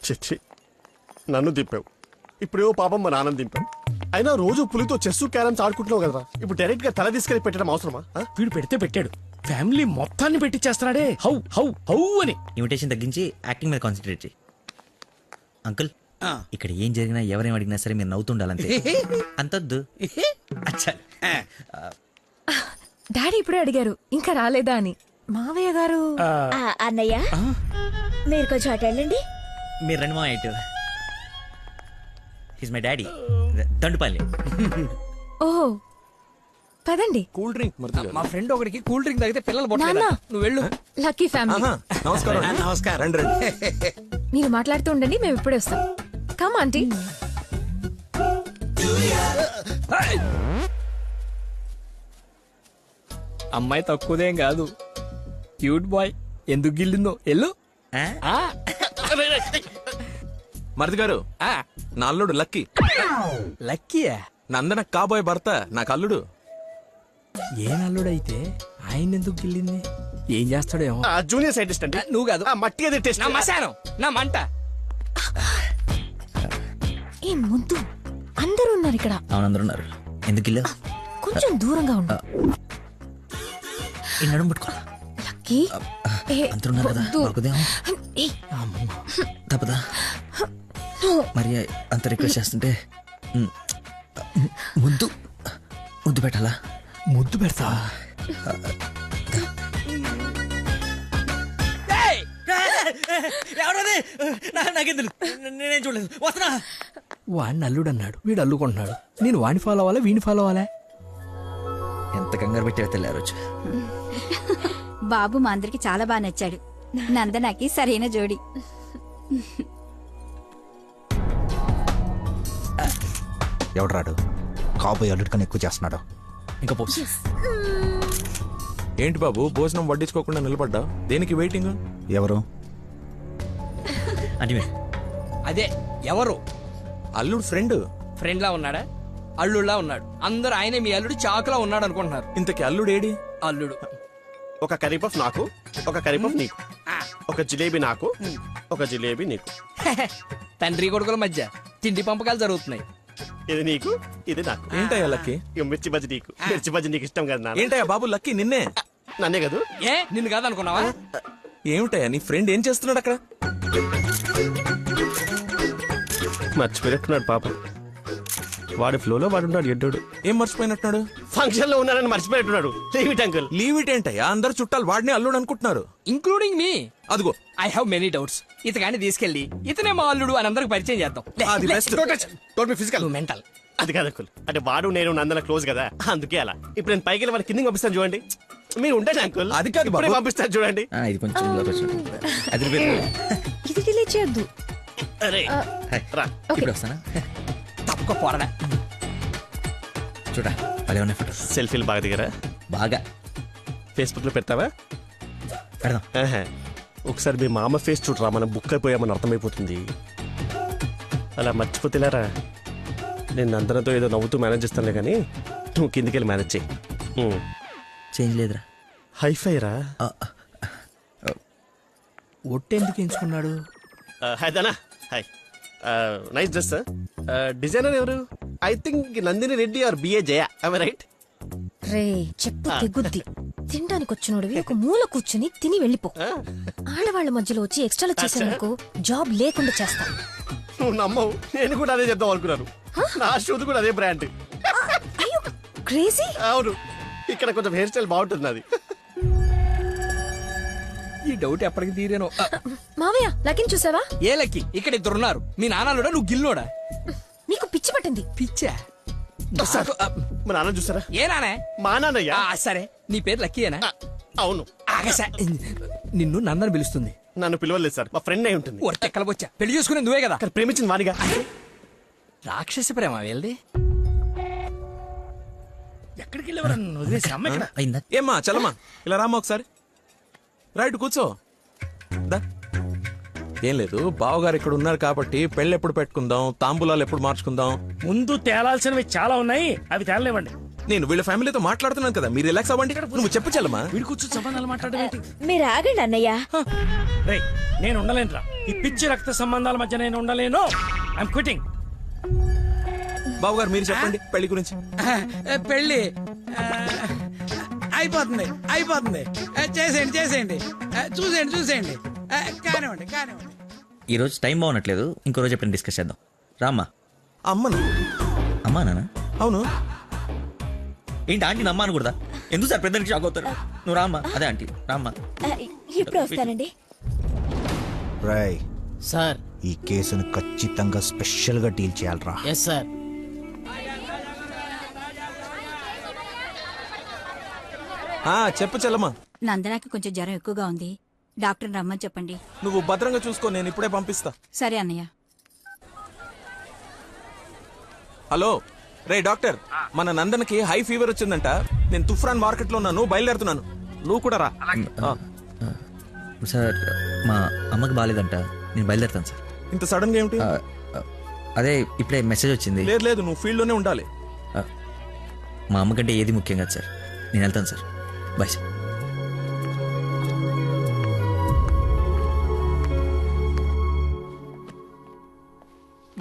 చిచ్చి నన్ను దింపావు. ఇప్పుడేవో పాపం మా నాన్న దింపావు. అయినా రోజు పులితో చెస్ క్యారమ్స్ ఆడుకుంటున్నావు కదా, ఇప్పుడు డైరెక్ట్ గా తల తీసుకెళ్లి పెట్టడం అవసరమా? వీడు పెడితే పెట్టాడు, ఫ్యామిలీ మొత్తాన్ని పెట్టి చేస్తున్నాడే. హౌ హౌ హౌ అని. ఇన్విటేషన్ తగ్గించి యాక్టింగ్ మీద కాన్సన్ట్రేట్ చేయి. అంకుల్, ఇక్కడ ఏం జరిగినా ఎవరేం అడిగినా సరే మీరు నవ్వుతుండాలంతే. అంతొద్దు. అచ్చా. డాడీ ఇప్పుడే అడిగారు ఇంకా రాలేదా అని. మావయ్య గారు అన్నయ్య మీరు కొంచెం అటు వెళ్ళండి. మీరు రండి మా ఇటు. His my daddy Dandupalli. ఓహో పదండి. కూల్ డ్రింక్ మా ఫ్రెండ్ ఒకడికి కూల్ డ్రింక్ తాగితే పిల్లలు నాన్న. పుట్టలేదా? నువ్వు వెళ్ళు. Lucky family. నమస్కారం. నమస్కారం. రండి రండి. మీరు మాట్లాడుతూ ఉండండి, మేము ఇప్పుడే వస్తాం. Come aunty. అమ్మాయి తక్కువదేం కాదు, క్యూట్ బాయ్. ఎందుకు గిల్లిందో ఎల్లు. మరిది గారు, నా అల్లుడు లక్కీ. లక్కీయా? నందన కాబోయే భర్త నాకు అల్లుడు. ఏ నల్లుడైతే ఆయన ఎందుకు గిల్లింది? ఏం చేస్తాడేమో. జూనియర్ సైంటిస్ట్ అంటే నువ్వు కాదు, మట్టి అది టెస్ట్. నా మశానం, నా మంట. ఏ ముద్దు, అందరూ ఉన్నారు ఇక్కడ. అవునందరూ ఉన్నారు. ఎందుకు ఇల్లు? కొంచెం దూరంగా ఉండు. ఈ నడుము పట్టుకో. లక్కీ అందరూ ఉన్నారు కదా, మాకుదేమో తప్పదా? మరి అంత రిక్వెస్ట్ చేస్తుంటే ముద్దు ముద్దు పెట్టాలా? ముద్దు పెడతా. నాకెందుకు, నేనేం చూడలేదు. వస్తున్నా. వాడిని అల్లుడు అన్నాడు, వీడు అల్లుకుంటున్నాడు. నేను వాడిని ఫాలో అవ్వాలా వీడిని ఫాలో అవ్వాలా? ఎంత కంగారు పెట్టి తెల్లారు. బాబు మా అందరికి చాలా బాగా నచ్చాడు. నందనకి సరైన జోడి. ఎవడ్రాడు కాబోయే అల్లుడి కన్నా ఎక్కువ చేస్తున్నాడు. ఇంకా పోసి ఏంటి బాబు భోజనం వడ్డించుకోకుండా నిలబడ్డా? దేనికి వెయిటింగ్? ఎవరు? అంటే అదే ఎవరు? అల్లుడు ఫ్రెండ్. ఫ్రెండ్ లా ఉన్నాడా? అల్లుడులా ఉన్నాడు. అందరూ ఆయనే మీ అల్లుడు చాకులా ఉన్నాడు అనుకుంటున్నారు. ఇంతకి అల్లుడు ఏడి? అల్లుడు ఒక కర్రీ పఫ్ నాకు, ఒక కర్రీ పఫ్ నీకు, ఒక జిలేబీ నాకు, ఒక జిలేబీ నీకు. తండ్రి కొడుకుల మధ్య తిండి పంపకాలు జరుగుతున్నాయి. ఇది నీకు, ఇది నాకు. ఏంటయ్యా లక్కీ? ఇక మిర్చి బజ్జి నీకు, మిర్చి బజ్జి నీకు ఇష్టం కదా నాన్న? ఏంటయ్యా బాబు లక్కీ నిన్నే? నన్నే కదా. ఏ నిన్ను కాదనుకున్నావా? ఏమిటయ్యా నీ ఫ్రెండ్ ఏం చేస్తున్నాడు అక్కడ? మర్చిపోయినట్టున్నాడు పాపం. వాడి ఫ్లోలో వాడున్నాడు ఎడ్డోడు. ఏం మర్చిపోయినట్టున్నాడు? ఫంక్షన్ లో ఉన్నానని మర్చిపోయినట్టున్నాడు. Leave it uncle. Leave it ఏంటయ్యా? అందరు చుట్టాలు వాడిని అల్లుడు అనుకుంటున్నారు. Including me. అదిగో ఐ హావ్ మెనీ డౌట్స్. ఇతగాని తీసుకెళ్లి ఇతనే మా అల్లుడు అని అందరికి పరిచయం చేద్దాం. అది best. Don't be physical. Mental. అది కాదు అంకుల్, అంటే వాడు నేను నందన క్లోజ్ కదా, అందుకే అలా. ఇప్పుడు నేను పైకి వెళ్ళి వాడి కిందకి పంపిస్తాను చూడండి. మీరు ఉండండి అంకుల్. అది కాదు ఇప్పుడే బాబు. పంపిస్తాను చూడండి. ఇది కొంచెం అది ఇది డిలీట్ చేయొద్దు. అరే రా. ఇప్పుడు వస్తానా? తప్పక పోరడా. చూడ భలే ఉన్నాయి ఫోటో. సెల్ఫీలు బాగా దిగరా? బాగా. ఫేస్బుక్ లో పెడతావా? పెడదాం. ఆహా. ఒకసారి మీ మామ ఫేస్ చూడరా, మనం బుక్ అయిపోయామని అర్థమైపోతుంది. అలా మర్చిపోతేలారా. నేను అందరితో ఏదో నవ్వుతూ మేనేజ్ చేస్తానులే కానీ నువ్వు కిందికి వెళ్ళి మేనేజ్ చేయి. చేంజ్ లేదురా. హైఫై రా. ఒట్టెందుకు ఎంచుకున్నాడు? Hi Dana. Hi. Nice dress. Designer ఎవరు? I think Nandini Reddy or B A Jaya. I right? రే చెప్పు తెగుద్ది. తినడానికి వచ్చినోడివి ఒక మూల కూర్చుని తిని వెళ్ళిపో. ఆడవాళ్ళ మధ్యలో వచ్చి ఎక్స్ట్రాలు చేసేందుకు జాబ్ లేకుండా చేస్తా. నువ్వు నమ్మవు, నేను కూడా అదే చెప్దాం అనుకున్నాను. నా షూది కూడా అదే బ్రాండ్. క్రేజీ. అవును, ఇక్కడ కొంచెం హెయిర్ స్టైల్ బాగుంటుంది అది. ఈ డౌట్ ఎప్పటికి తీరేనో. మావయ్య లకిన్ చూసావా? ఏ లక్కి? ఇక్కడ ఇద్దరున్నారు. మీ నాన్నలోడా నువ్వు గిల్లోడా? నీకు పిచ్చి పట్టింది. పిచ్చా? సార్, మా నాన్న చూసారా? ఏ నానే? మా నాన్నయ్య. సరే నీ పేరు లక్కీయేనా? అవును. ఆగసా, నిన్ను నందని పిలుస్తుంది. నన్ను పిలవలేదు సార్, మా ఫ్రెండ్ అయి ఉంటుంది. ఒట్టెక్కల వచ్చా పెళ్లి చేసుకునే నువ్వే కదా. కానీ ప్రేమించింది వానిగా. రాక్షస ప్రేమ వెళ్ళి ఎక్కడికి వెళ్ళేవారు? అయిందా? ఏమ్మా చలమా ఇలా రామ్మా ఒకసారి. రైట్ కూర్చో. దా. ఏం లేదు, బావగారు ఇక్కడ ఉన్నారు కాబట్టి పెళ్ళి ఎప్పుడు పెట్టుకుందాం, తాంబూలాలు ఎప్పుడు మార్చుకుందాం. ముందు తేలాల్సినవి చాలా ఉన్నాయి, అవి తేలనివ్వండి. నేను వీళ్ళ ఫ్యామిలీతో మాట్లాడుతున్నాను కదా, మీరు రిలాక్స్ అవ్వండి. నువ్వు చెప్పు చెల్లమ్మా. వీడి కూర్చొని సంబంధాలు మాట్లాడబెట్టి మీరు ఆగండి అన్నయ్య. రేయ్ నేను ఉండలేనురా, ఈ పిచ్చి రక్త సంబంధాల మధ్య నేను ఉండలేను. I'm quitting. బాబు గారు మీరు చెప్పండి పెళ్లి గురించి. పెళ్ళి అయిపోతుంది అయిపోతుంది. చేసేయండి చేసేయండి. చూసేయండి. కానివ్వండి. ఈ రోజు టైం బాగున్నట్లేదు, ఇంకో రోజు ఎప్పుడైనా డిస్కస్ చేద్దాం. రామ్మా. అమ్మను. అమ్మా నాన్న అవును. ఏంటి ఆంటీ అమ్మ అనకూడదా? ఎందుకు సార్ పెద్దనికి షాక్ అవుతారు? నువ్వు రామ్మా. అదే ఆంటీ రామ్మా. ఇప్పుడు వస్తానండి. రాయ్, సార్. ఈ కేసును ఖచ్చితంగా స్పెషల్ గా డీల్ చేయాలరా. Yes sir. చెప్పు చెల్లమ్మా. నందనకి కొంచెం జ్వరం ఎక్కువగా ఉంది, డాక్టర్ రమ్మని చెప్పండి. నువ్వు భద్రంగా చూసుకో, నేను ఇప్పుడే పంపిస్తా. సరే అన్నయ్య. హలో రే డాక్టర్, మన నందనకి హై ఫీవర్ వచ్చిందంట. నేను తుఫ్రాన్ మార్కెట్ లో ఉన్నాను, బయలుదేరుతున్నాను. నువ్వు కూడా రా. సార్ మా అమ్మకి బాగాలేదంట, నేను బయలుదేరుతాను సార్. ఇంత సడన్ గా ఏమిటి? అదే ఇప్పుడే మెసేజ్ వచ్చింది. లేదు నువ్వు ఫీల్డ్ లోనే ఉండాలి. మా అమ్మకంటే ఏది ముఖ్యం కాదు సార్, నేను వెళ్తాను సార్. Bye sir.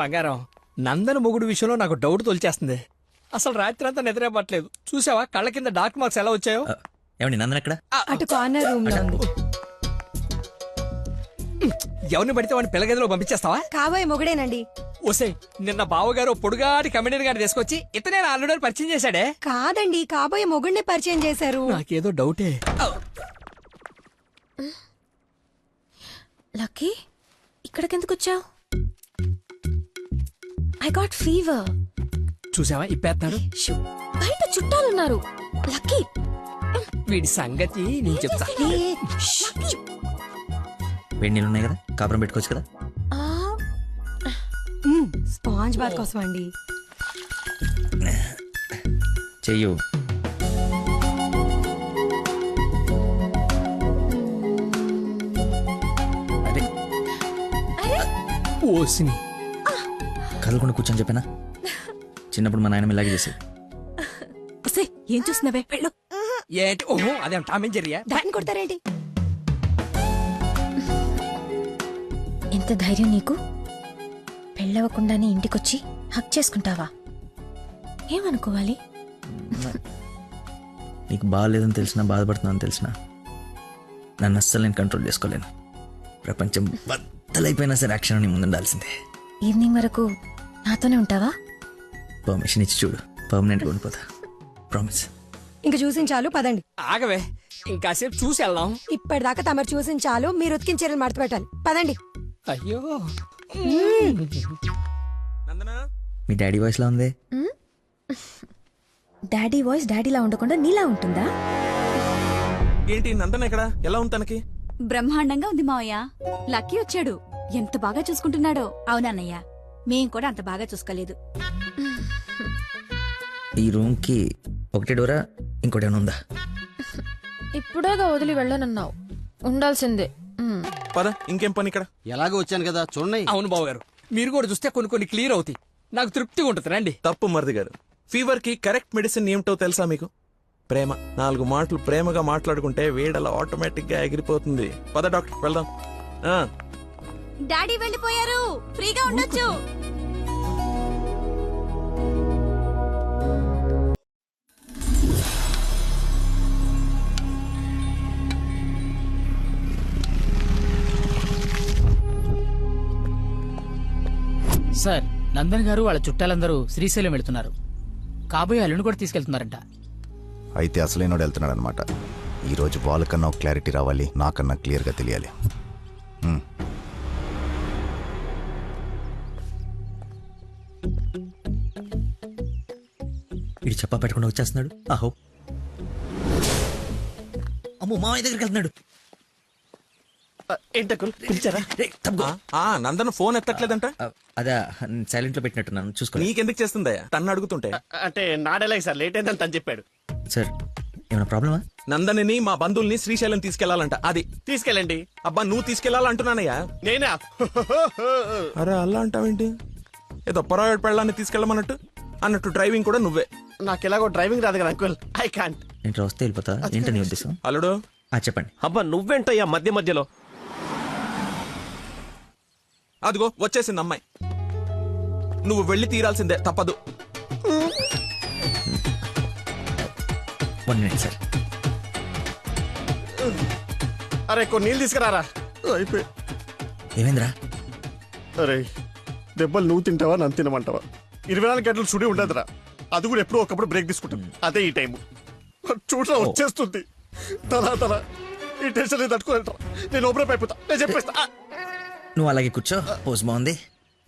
బంగారం, నందన మొగుడు విషయంలో నాకు డౌట్ తొలిచేస్తుంది. అసలు రాత్రి అంతా నిద్రపట్లేదు. చూసావా కళ్ళ కింద డార్క్ మార్క్స్ ఎలా వచ్చాయో? ఏమండి నందన ఎక్కడ? అటు కార్నర్ రూమ్ లో ఉంది. ఎవరిని పడితే వాడిని పిల్లగదిలో పంపించేస్తావా? కాబోయే మొగుడేనండి. ఓసే, నిన్న బావగారు పొడుగాటి కమిడీని గారిని తీసుకొచ్చి ఇతనే ఆల్రెడీ పరిచయం చేశాడే. కాదండి, కాబోయే మొగుడిని పరిచయం చేశారు. నాకేదో డౌటే. లక్కీ, ఇక్కడికెందుకు వచ్చావు? I got fever. చూసావా ఇప్పేస్తాడు. బయట చుట్టాలున్నారు. లక్కీ, వీడి సంగతి నేను చెప్తా. వేడి నీళ్ళు ఉన్నాయి కదా, కాపురం పెట్టుకోవచ్చు కదా. స్పాంజ్ బాత్ కోసం అండి. చెయ్యు. అరే ఓసిని కదలకుండా కూర్చొని చెప్పానా? చిన్నప్పుడు మా నాయనమ్మ ఇలాగే చేసేది. ఏం చూస్తున్నావే? వెళ్ళు. ఏంటి? ఓహో అదేం టామేం జరిగా? దాన్ని కొడతారేంటి? ఎంత ధైర్యం నీకు? పెళ్ళవకుండానే ఇంటికొచ్చి హక్ చేసుకుంటావా? ఏమనుకోవాలి? నీకు బాగాలేదని తెలిసినా, బాధపడుతున్నాను తెలిసినా, నన్ను అస్సలు నేను కంట్రోల్ చేసుకోలేను. ప్రపంచం బద్దలైపోయినా సరే యాక్షన్ నీ ముందు ఉండాల్సిందే. ఈవినింగ్ వరకు నాతోనే ఉంటావా? పర్మిషన్ ఇచ్చి చూడు, పర్మనెంట్గా ఉండిపోతా. ప్రామిస్. ఇంక చూసించాలు, పదండి. ఆగవే, ఇంకాసేపు చూసి వెళ్దాం. ఇప్పటిదాకా తమరు చూసించాలు, మీరు ఉతికిన చీరలు మడత పెట్టాలి. పదండి. అయ్యో, నందనా, మీ డాడీ వాయిస్ లా ఉంది. డాడీ వాయిస్ డాడీలా ఉండకుండా నీలా ఉంటుందా? ఏంటి నందన ఎక్కడ? ఎలా ఉంది తనకి? బ్రహ్మాండంగా ఉంది మావయ్య. లక్కీ వచ్చాడు, ఎంత బాగా చూసుకుంటున్నాడో. అవునన్నయ్య, మేం కూడా అంత బాగా చూసుకోలేదు. ఈ రూమ్ కి ఒకటే డోరా, ఇంకోటి ఏమైనా ఉందా? ఇప్పుడేగా వదిలి వెళ్ళనన్నావు, ఉండాల్సిందే. పద, ఇంకేం పని ఇక్కడ? ఎలాగో వచ్చాను కదా చూడండి. అవును బావగారు, మీరు కూడా చూస్తే కొన్ని క్లియర్ అవుతాయి. నాకు తృప్తిగా ఉంటుంది. రండి. తప్పు మరిది గారు. ఫీవర్ కి కరెక్ట్ మెడిసిన్ ఏమిటో తెలుసా మీకు? ప్రేమ. 4 మాటలు ప్రేమగా మాట్లాడుకుంటే వేడలా ఆటోమేటిక్ గా ఎగిరిపోతుంది. పద డాక్టర్ వెళ్దాం. డాడీ వెళ్ళిపోయారు, ఫ్రీగా ఉండొచ్చు. సార్, నందన్ గారు వాళ్ళ చుట్టాలందరూ శ్రీశైలం వెళ్తున్నారు. కాబోయే అల్లుని కూడా తీసుకెళ్తున్నారంట. అయితే అసలైనోడు వెళ్తున్నాడు అనమాట. ఈరోజు వాళ్ళకన్నా ఒక క్లారిటీ రావాలి, నాకన్నా క్లియర్గా తెలియాలి. వీడు చెప్పా పెట్టకుండా వచ్చేస్తున్నాడు. ఆహో, అమ్మో మామయ్య దగ్గరికి వెళ్తున్నాడు. ఏంటకుల్ పిలిచారా? రేయ్, తప్పుకో. నందన ఫోన్ ఎత్తట్లేదంట. అదే సైలెంట్ లో పెట్టినట్టున్నాను, చూసుకో. నీకెందుకు చేస్తుందయ్యా తన్ను అడుగుతుంటే? అంటే నాడేలాగ సార్, లేట్ అయిందని తను చెప్పాడు. సార్ ఏమైనా ప్రాబ్లమా? నందనిని మా బంధువుల్ని శ్రీశైలం తీసుకెళ్లాలంట. అది తీసుకెళ్ళండి. అబ్బా నువ్వు తీసుకెళ్లాలంటున్నానయ్యా. నేనా? అరే అలా అంటావేంటి? ఏదో పొరపాటు పెళ్ళాన్ని తీసుకెళ్ళమన్నట్టు. అన్నట్టు డ్రైవింగ్ కూడా నువ్వే. నాకు ఎలాగో డ్రైవింగ్ రాదు కదా అంకుల్, ఐ కాంట్. నేను వస్తే వెళ్ళిపోతా ఏంటో నీ ఉద్దేశం? అల్లుడు చెప్పండి. అబ్బా నువ్వేంటయ్యా మధ్య మధ్యలో. అదిగో వచ్చేసింది అమ్మాయి. నువ్వు వెళ్ళి తీరాల్సిందే, తప్పదు. 1 minute సార్. అరే కొన్ని నీళ్ళు తీసుకురారా. అయిపోయి. ఏమైందిరా? అరే దెబ్బలు నువ్వు తింటావా నన్ను తినమంటావా? 24 గంటలు చుడి ఉండదురా. అది కూడా ఎప్పుడో ఒకప్పుడు బ్రేక్ తీసుకుంటాం. అదే ఈ టైం చూడరా వచ్చేస్తుంది. తల ఈ టెన్షన్ తట్టుకోలేటరా. నేను ఓపెన్ అయిపోతా, నేను చెప్పేస్తా. నువ్వు అలాగే కూర్చో, పోజ్ బాగుంది,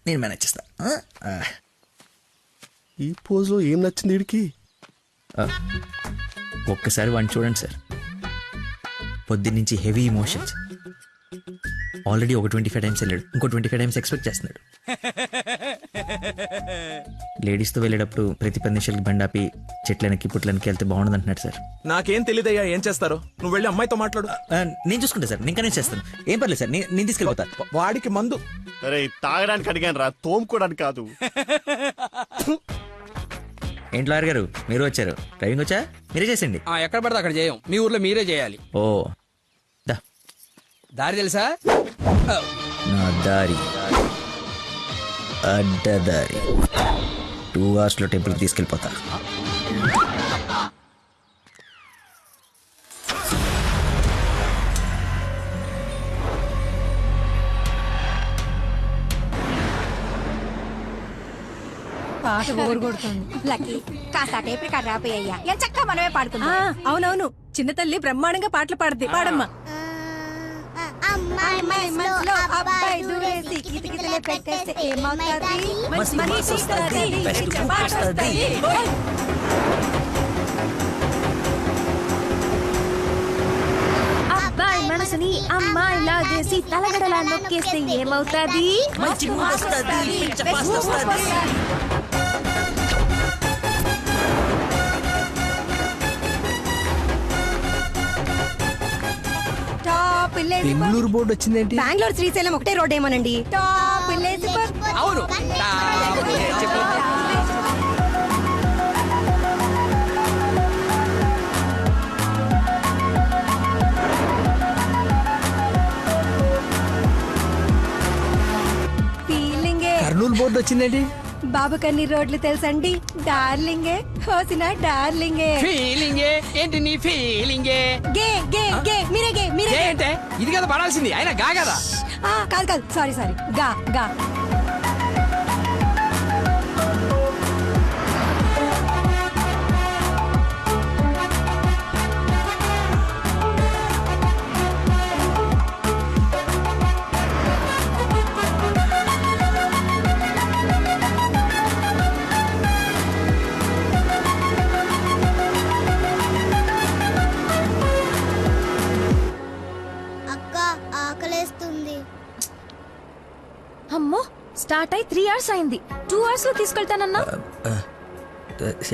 నేను మేనేజ్ చేస్తా. ఈ పోజ్ లో ఏం నచ్చింది వీడికి? ఒక్కసారి వాడిని చూడండి సార్. పొద్దున్నుంచి హెవీ ఇమోషన్స్. ఆల్రెడీ ఒక 25 టైమ్స్ వెళ్ళాడు, ఇంకో 25 టైమ్స్ ఎక్స్పెక్ట్ చేస్తున్నాడు. లేడీస్తో వెళ్ళేటప్పుడు ప్రతి 10 నిమిషాలకి బండాపి చెట్లనికి పుట్లనికి వెళ్తే బాగుండదు అంటున్నాడు సార్. నాకేం తెలియదయ్యా ఏం చేస్తారో. నువ్వు వెళ్ళి అమ్మాయితో మాట్లాడు. నేను చూసుకుంటా సార్, నేను కనెక్ట్ చేస్తాను. ఏం పర్లేదు సార్, నేను తీసుకెళ్ళిపోతా. వాడికి మందు. అరే తాగడానికి అడిగాను రా, తోముకోవడానికి కాదు. ఏంటి లాయర్ గారు మీరు వచ్చారు? డ్రైవింగ్ వచ్చా? మీరే చేసండి. ఎక్కడ పడితే అక్కడ చేయం, మీ ఊర్లో మీరే చేయాలి. ఓ దా దారి తెలుసా? నా దారి అడ్డదారి. 2 hours లో టెంపుల్కి తీసుకెళ్ళిపోతా. పాట బోర్ కొడుతుంది. లక్కీ కాస్త టేప్ రికార్డ్ రాపోయ్యా, ఎంత చక్కగా మనమే పాడుకుందాం. అవునవును, చిన్న తల్లి బ్రహ్మాండంగా పాటలు పాడుద్ది. పాడమ్మా. అమ్మాయి మనసులో అబ్బాయి దూరేసి కితకితలే పెట్టేస్తే ఏమవుతాది? మనిషి వస్తాది, పాట వస్తాది. అబ్బాయి మనసుని అమ్మాయి లాగేసి తలగడలా నొక్కేస్తే ఏమవుతాది? బెంగళూరు బోర్డు వచ్చిందేంటి? బెంగళూరు శ్రీశైలం ఒకటే రోడ్ ఏమోనండి. టాప్ విలేజ్ అవును. ఫీలింగే. కర్నూలు బోర్డు వచ్చిందేంటి? బాబు కన్ని రోడ్లు తెలుసండి. డార్లింగే హోసిన డార్లింగే. ఫీలింగే ఏంటి నీ ఫీలింగే? గే గే గే మీరే గే మీరే గే. ఏంటే ఇది కదా పడాల్సింది, అయినా గా కదా. కాదు కాదు, సారీ సారీ, గా గా. అమ్మో స్టార్ట్ అయి 3 hours అయింది. 2 hours లో తీసుకెళ్తానన్నా.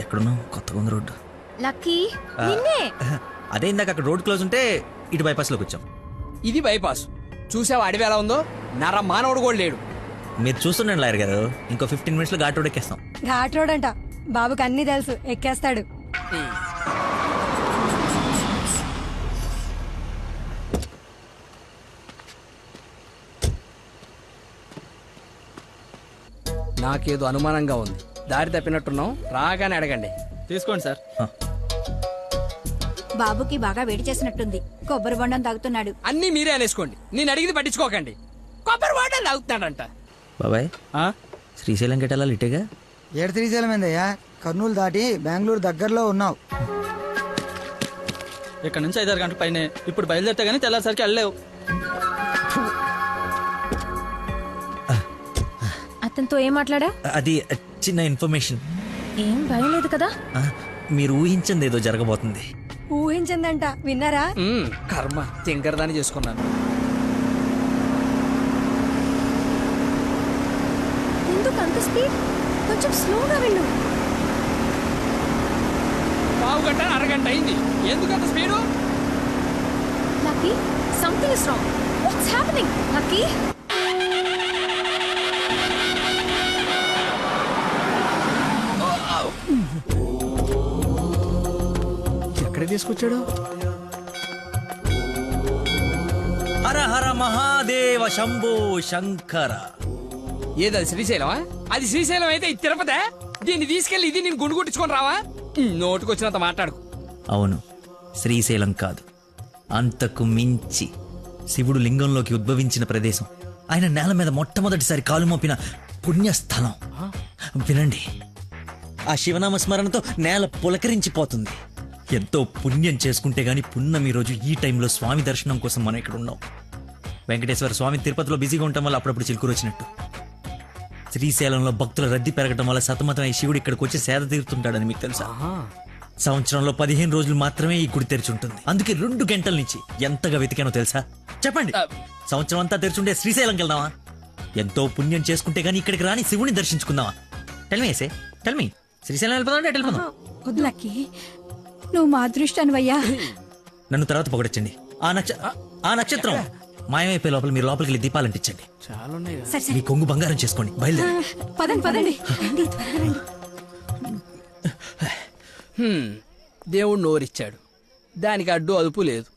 ఎక్కడున్నావు? కొత్తగా ఉంది రోడ్డు. లక్కీ నిన్నే. అదే ఇందాక అక్కడ రోడ్ క్లోజ్ ఉంటే ఇటు బైపాస్ లోకి వచ్చాం. ఇది బైపాస్. చూసావా అడవి ఎలా ఉందో? నర మానవుడు కూడా లేడు. మీరు చూస్తుండండి లాయర్ గారు, ఇంకో 15 minutes లో ఘాట్ రోడ్ ఎక్కేస్తాం. ఘాట్ రోడ్ అంట, బాబుకి అన్ని తెలుసు, ఎక్కేస్తాడు. నాకేదో అనుమానంగా ఉంది. దారి తప్పినట్టున్నాం, రాగానే అడగండి. తీసుకోండి సార్. బాబుకి బాగా వేడి చేసినట్టుంది, కొబ్బరి బొండం తాగుతున్నాడు. అన్నీ మీరే అనేసుకోండి, నేను అడిగింది పట్టించుకోకండి. కొబ్బరి వాటర్ తాగుతున్నాడంట. బాబాయ్ శ్రీశైలం గెటాలా ఇటేగా? ఏడు శ్రీశైలం ఏందయ్యా? కర్నూలు దాటి బెంగళూరు దగ్గరలో ఉన్నావు. ఇక్కడ నుంచి 5-6 గంటల పైనే. ఇప్పుడు బయలుదేరితే గానీ తెల్లారిసరికి వెళ్ళలేవు. అతనితో ఏం మాట్లాడా? అది చిన్న ఇన్ఫర్మేషన్. ఏం భయం లేదు కదా? మీరు ఊహించింది ఏదో జరగబోతుంది. ఊహించిందంట, విన్నారా? కర్మ తింకరదాన్ని చేసుకున్నాను. ఎందుకు అంత స్పీడ్? కొంచెం స్లోగా వెళ్ళు. పావు గంట అరగంట అయింది, ఎందుకంత speed? Lucky something is wrong. What's happening? Lucky తీసుకొచ్చాడు? హర హర మహాదేవ శంభో శంకర. ఏది అది శ్రీశైలమా? అది శ్రీశైలం అయితే ఇది తిరుపతే. దీన్ని తీసుకెళ్లి ఇది నేను గుండు కొట్టించుకొని రావా? నోటుకొచ్చినంత మాట్లాడుకు. అవును, శ్రీశైలం కాదు, అంతకు మించి శివుడు లింగంలోకి ఉద్భవించిన ప్రదేశం, ఆయన నేల మీద మొట్టమొదటిసారి కాలు మోపిన పుణ్యస్థలం. వినండి, ఆ శివనామ స్మరణతో నేల పులకరించిపోతుంది. ఎంతో పుణ్యం చేసుకుంటే గాని పున్నమి రోజు ఈ టైంలో స్వామి దర్శనం కోసం మనం ఇక్కడ ఉన్నాం. వెంకటేశ్వర స్వామి తిరుపతిలో బిజీగా ఉండటం వల్ల అప్పుడప్పుడు చిలుకూరు వచ్చినట్టు, శ్రీశైలంలో భక్తుల రద్దీ పెరగడం వల్ల సతమతం ఈ శివుడు ఇక్కడికి వచ్చి సేద తీరుతుంటాడని మీకు తెలుసా? సంవత్సరంలో 15 రోజులు మాత్రమే ఈ గుడి తెరిచి ఉంటుంది. అందుకే 2 గంటల నుంచి ఎంతగా వెతికానో తెలుసా? చెప్పండి, సంవత్సరం అంతా తెరిచుంటే శ్రీశైలంకి వెళ్దామా? ఎంతో పుణ్యం చేసుకుంటే గానీ ఇక్కడికి రాని శివుని దర్శించుకుందామా? టెల్మీ టెల్మీ, శ్రీశైలం వెళ్ళిపోదాం అంటే వెళ్ళిపోదాం. లక్కీ, నువ్వు మా అదృష్టానివయ్యా. నన్ను తర్వాత పొగడొచ్చండి. ఆ నక్షత్రం మాయమైపోయే లోపల మీరు లోపలికి వెళ్ళి దీపాలు అంటించండి. మీ కొంగు బంగారం చేసుకోండి. బయలుదేరి పదండి. దేవుడు నోరిచ్చాడు, దానికి అడ్డు అదుపు లేదు.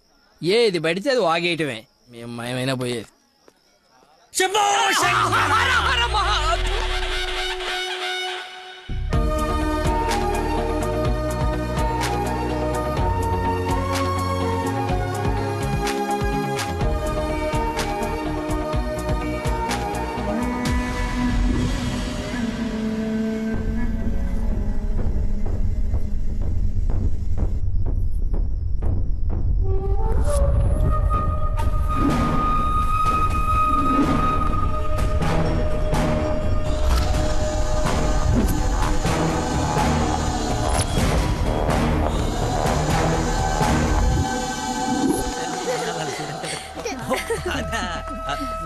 ఏది పడితే అది వాగేయటమే. మేము మయమైనా పోయేది.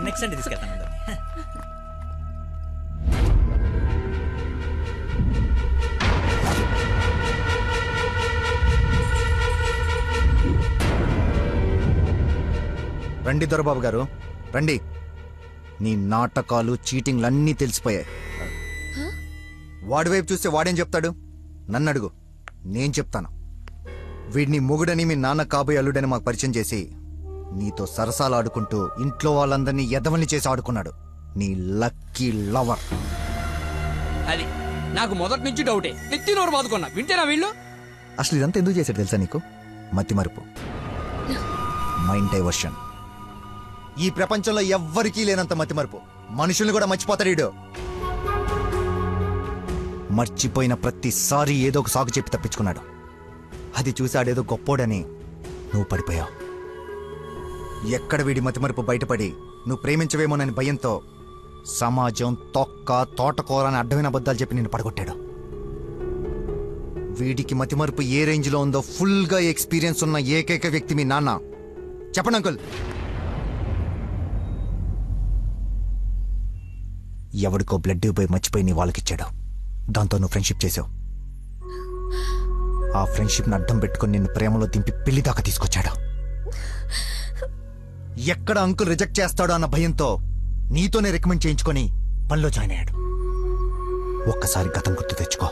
నెక్స్ట్ అంటే తీసుకెళ్తాను. రండి దొరబాబు గారు, రండి. నీ నాటకాలు చీటింగ్లు అన్నీ తెలిసిపోయాయి. వాడి వైపు చూస్తే వాడేం చెప్తాడు? నన్ను అడుగు, నేను చెప్తాను. వీడిని మొగుడని మీ నాన్న కాబోయే అల్లుడని మాకు పరిచయం చేసి నీతో సరసాలు ఆడుకుంటూ ఇంట్లో వాళ్ళందరినీ ఎదవల్ని చేసి ఆడుకున్నాడు నీ లక్కీ లవర్. అది నాకు మొదటి నుంచి డౌటే. నెత్తి నోరు బాదుకున్నా వింటేనా వీళ్ళు? అసలు ఇదంతా ఎందుకు చేశాడు తెలుసా నీకు? మతి మరుపు, మైండ్ డైవర్షన్. ఈ ప్రపంచంలో ఎవ్వరికీ లేనంత మతి మరుపు. మనుషుల్ని కూడా మర్చిపోతాడు వీడు. మర్చిపోయిన ప్రతిసారి ఏదో ఒక సాకు చెప్పి తప్పించుకున్నాడు. అది చూసాడేదో గొప్పోడని నువ్వు పడిపోయావు. ఎక్కడ వీడి మతిమరుపు బయటపడి నువ్వు ప్రేమించవేమోనని భయంతో సమాజం తొక్క తోటకూర అని అడ్డమైన అబద్ధాలు చెప్పి నిన్ను పడగొట్టాడు. వీడికి మతిమరుపు ఏ రేంజ్లో ఉందో ఫుల్గా ఎక్స్పీరియన్స్ ఉన్న ఏకైక వ్యక్తి మీ నాన్న. చెప్పండి అంకుల్. ఎవడికో బ్లడ్ పోయి మర్చిపోయి నీ వాళ్ళకిచ్చాడు. దాంతో నువ్వు ఫ్రెండ్షిప్ చేసావు. ఆ ఫ్రెండ్షిప్ని అడ్డం పెట్టుకుని నిన్ను ప్రేమలో దింపి పెళ్లి దాకా తీసుకొచ్చాడు. ఎక్కడ అంకుల్ రిజెక్ట్ చేస్తాడో అన్న భయంతో నీతోనే రికమెండ్ చేయించుకొని పనిలో జాయిన్ అయ్యాడు. ఒక్కసారి గతం గుర్తు తెచ్చుకో,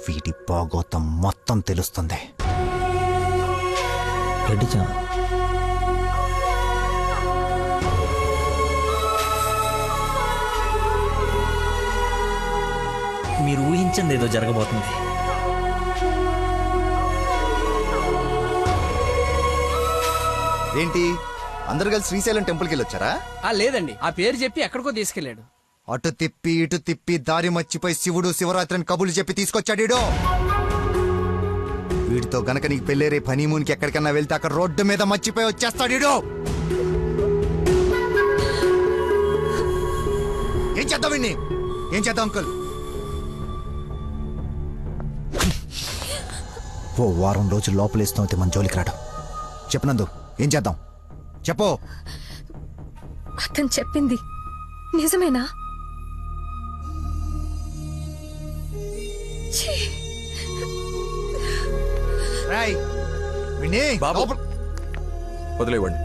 వీడి బాగోతం మొత్తం తెలుస్తుంది. మీరు ఊహించింది ఏదో జరగబోతుంది. ఏంటి అందరు కలిసి శ్రీశైలం టెంపుల్కి వెళ్ళొచ్చారా? లేదండి, ఆ పేరు చెప్పి ఎక్కడికో తీసుకెళ్లాడు. అటు తిప్పి ఇటు తిప్పి దారి మర్చిపోయి శివుడు శివరాత్రిని కబులు చెప్పి తీసుకొచ్చాడు. వీడితో గనక నీకు పెళ్ళేరే హనీమూన్కి ఎక్కడికన్నా వెళ్తే అక్కడ రోడ్డు మీద మర్చిపోయి వచ్చేస్తాడు. ఏం చేద్దాం వీడిని? ఏం చేద్దాం అంకుల్? ఓ వారం రోజులు లోపలేస్తూ అయితే మన జోలికి రాడు. చెప్పనందు, ఏం చేద్దాం చెప్పు. అతను చెప్పింది నిజమేనా? బాబు వదిలేవండి.